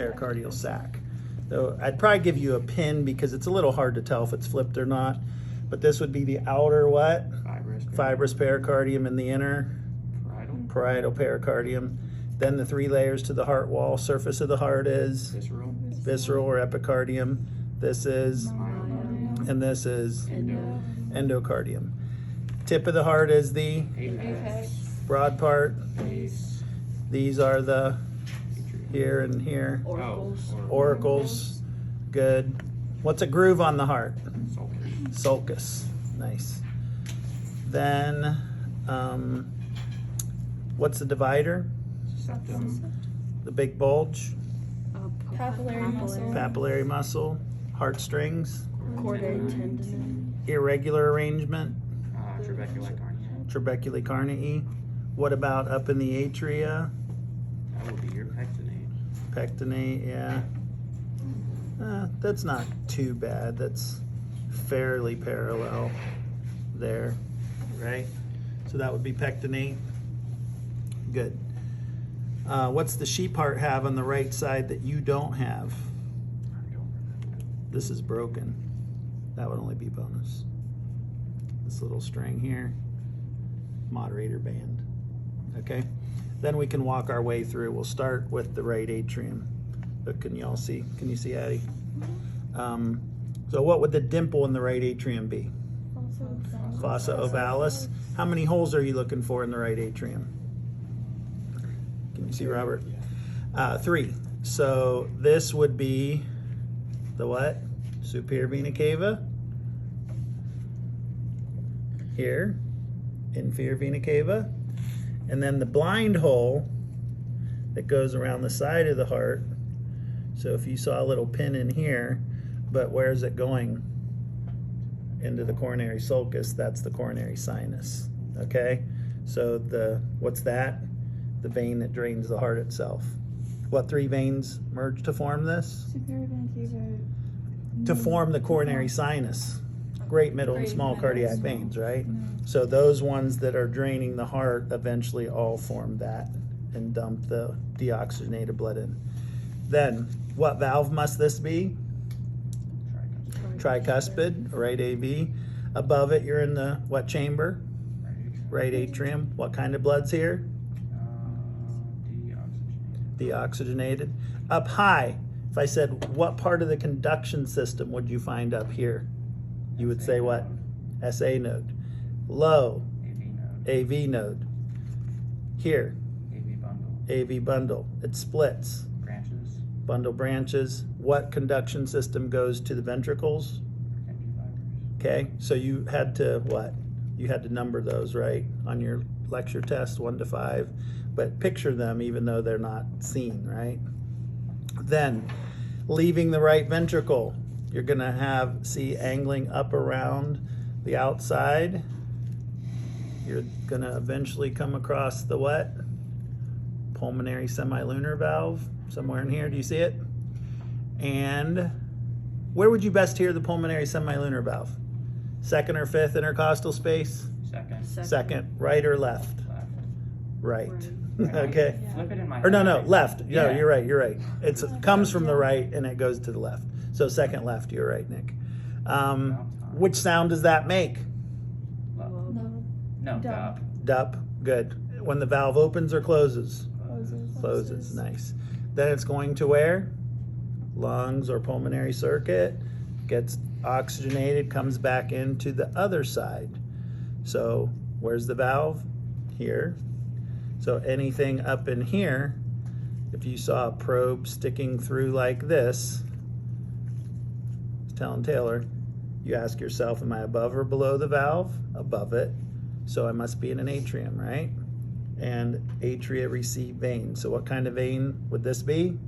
pericardial sac. So I'd probably give you a pin because it's a little hard to tell if it's flipped or not. But this would be the outer what? Fibrous pericardium and the inner parietal pericardium. Then the three layers to the heart wall. Surface of the heart is visceral or epicardium. This is, and this is endocardium. Tip of the heart is the broad part. These are the here and here. Auricles. Good. What's a groove on the heart? Sulcus. Nice. Then, what's the divider? Septum. The big bulge? Papillary muscle. Heartstrings. Chordate tendon. Irregular arrangement. Trabeculae carneae. Trabecular What about up in the atria? That would be your pectinate. Pectinate, yeah. That's not too bad. That's fairly parallel there, right? So that would be pectinate. Good. What's the sheep heart have on the right side that you don't have? This is broken. That would only be bonus. This little string here, moderator band. Okay, then we can walk our way through. We'll start with the right atrium. But can you all see? Can you see, Addie? So what would the dimple in the right atrium be? Fossa ovalis. How many holes are you looking for in the right atrium? Can you see, Robert? 3. So this would be the what? Superior vena cava. Here, inferior vena cava. And then the blind hole that goes around the side of the heart. So if you saw a little pin in here, but where is it going? Into the coronary sulcus, that's the coronary sinus, okay? So what's that? The vein that drains the heart itself. What 3 veins merge to form this? Superior vena cava. To form the coronary sinus. Great middle and small cardiac veins, right? So those ones that are draining the heart eventually all form that and dump the deoxygenated blood in. Then, what valve must this be? Tricuspid, right AV. Above it, you're in the what chamber? Right atrium. What kind of blood's here? Deoxygenated. Up high, if I said, what part of the conduction system would you find up here? You would say what? SA node. Low, AV node. Here, AV bundle. It splits. Bundle branches. What conduction system goes to the ventricles? Okay, so you had to what? You had to number those, right? On your lecture test, 1 to 5. But picture them even though they're not seen, right? Then, leaving the right ventricle, you're gonna see angling up around the outside. You're gonna eventually come across the what? Pulmonary semilunar valve, somewhere in here. Do you see it? And where would you best hear the pulmonary semilunar valve? 2nd or 5th intercostal space? Second. Right or left? Right. Okay. Flip it in my Or no, left. No, you're right. It comes from the right and it goes to the left. So 2nd left, you're right, Nick. Which sound does that make? No, dup. Dup, good. When the valve opens or closes? Closes, nice. Then it's going to where? Lungs or pulmonary circuit, gets oxygenated, comes back into the other side. So where's the valve? Here. So anything up in here, if you saw a probe sticking through like this, telling Taylor, you ask yourself, am I above or below the valve? Above it. So I must be in an atrium, right? And atria receive veins. So what kind of vein would this be?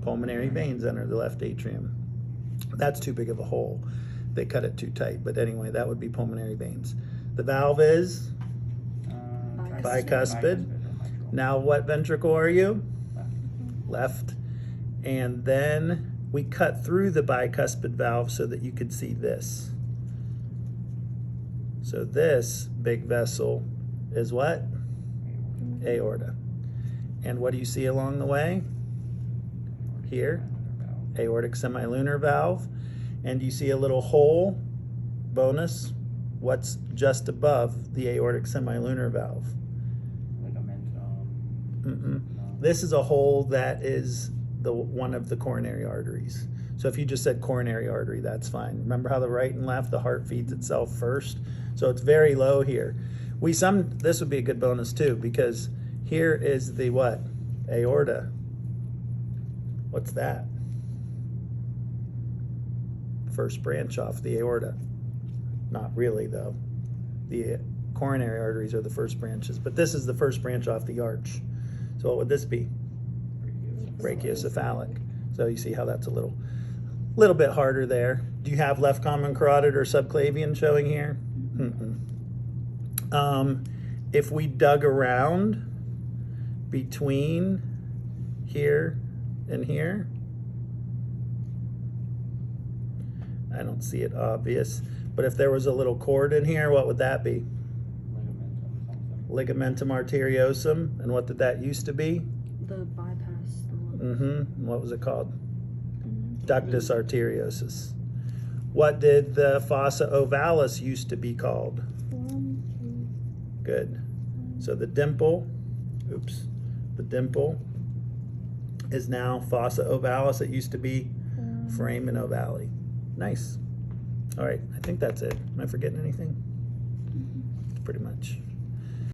Pulmonary veins enter the left atrium. That's too big of a hole. They cut it too tight. But anyway, that would be pulmonary veins. The valve is bicuspid. Now what ventricle are you? Left. And then we cut through the bicuspid valve so that you could see this. So this big vessel is what? Aorta. And what do you see along the way? here, aortic semilunar valve, and you see a little hole, bonus, what's just above the aortic semilunar valve? Ligamentum. No. This is a hole that is the one of the coronary arteries. So if you just said coronary artery, that's fine. Remember how the right and left, the heart feeds itself first? So it's very low here. This would be a good bonus too, because here is the what? Aorta. What's that? First branch off the aorta. Not really though. The coronary arteries are the first branches, but this is the first branch off the arch. So what would this be? Brachiocephalic. So you see how that's a little bit harder there. Do you have left common carotid or subclavian showing here? If we dug around between here and here, I don't see it obvious, but if there was a little cord in here, what would that be? Ligamentum something. Ligamentum arteriosum. And what did that used to be? The bypass. The one. What was it called? Ductus arteriosus. What did the fossa ovalis used to be called? Good. So the dimple is now fossa ovalis. It used to be foramen ovale. Nice. All right, I think that's it. Am I forgetting anything? Pretty much.